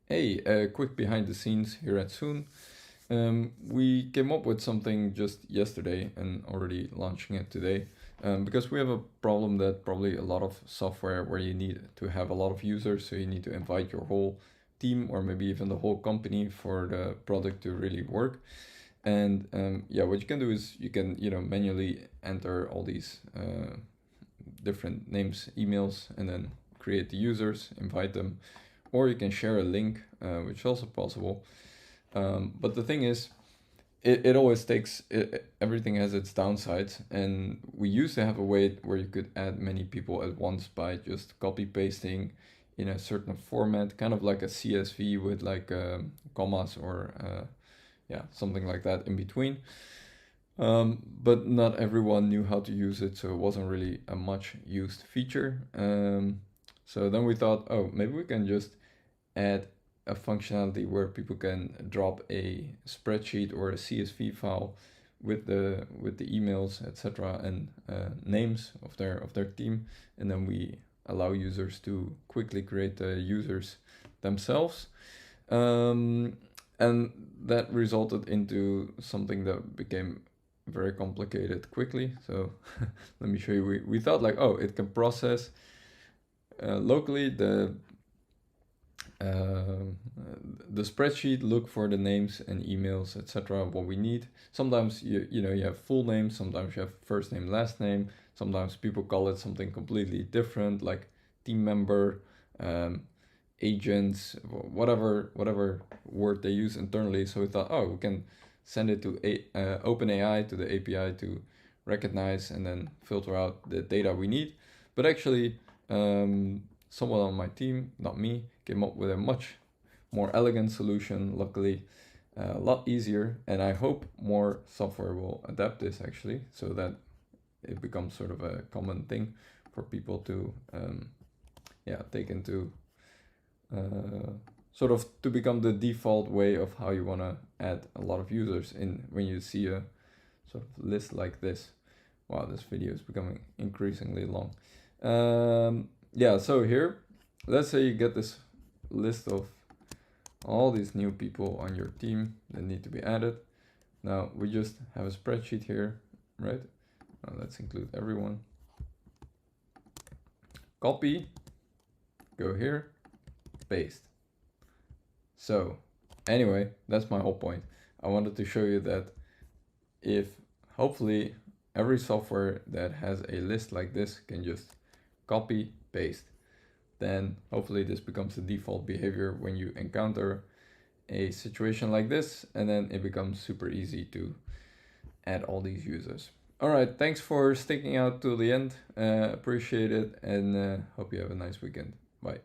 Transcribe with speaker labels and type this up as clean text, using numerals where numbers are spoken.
Speaker 1: Hey, a quick behind the scenes here at Soon. We came up with something just yesterday and already launching it today because we have a problem that probably a lot of software where you need to have a lot of users, so you need to invite your whole team or maybe even the whole company for the product to really work. And yeah, what you can do is you can manually enter all these different names, emails, and then create the users, invite them, or you can share a link, which is also possible. But the thing is, it always takes everything has its downsides, and we used to have a way where you could add many people at once by just copy pasting in a certain format, kind of like a CSV with like commas or yeah, something like that in between. But not everyone knew how to use it, so it wasn't really a much used feature. So then we thought, oh, maybe we can just add a functionality where people can drop a spreadsheet or a CSV file with the emails, etc., and names of their team, and then we allow users to quickly create the users themselves. And that resulted into something that became very complicated quickly. So let me show you. We thought like, oh, it can process locally uh, the spreadsheet, look for the names and emails, etc. What we need. Sometimes you have full name, sometimes you have first name, last name. Sometimes people call it something completely different, like team member, agents, whatever word they use internally. So we thought, oh, we can send it to OpenAI, to the API, to recognize and then filter out the data we need. But actually, someone on my team, not me, came up with a much more elegant solution, luckily a lot easier, and I hope more software will adapt this actually, so that it becomes sort of a common thing for people to yeah, take into sort of to become the default way of how you want to add a lot of users in when you see a sort of list like this. Wow, this video is becoming increasingly long. Yeah, so here, let's say you get this list of all these new people on your team that need to be added. Now we just have a spreadsheet here, right? Now let's include everyone. Copy, go here, paste. So anyway, that's my whole point. I wanted to show you that if hopefully every software that has a list like this can just copy, paste, then hopefully this becomes the default behavior when you encounter a situation like this, and then it becomes super easy to add all these users. All right, thanks for sticking out to the end. Appreciate it, and hope you have a nice weekend. Bye.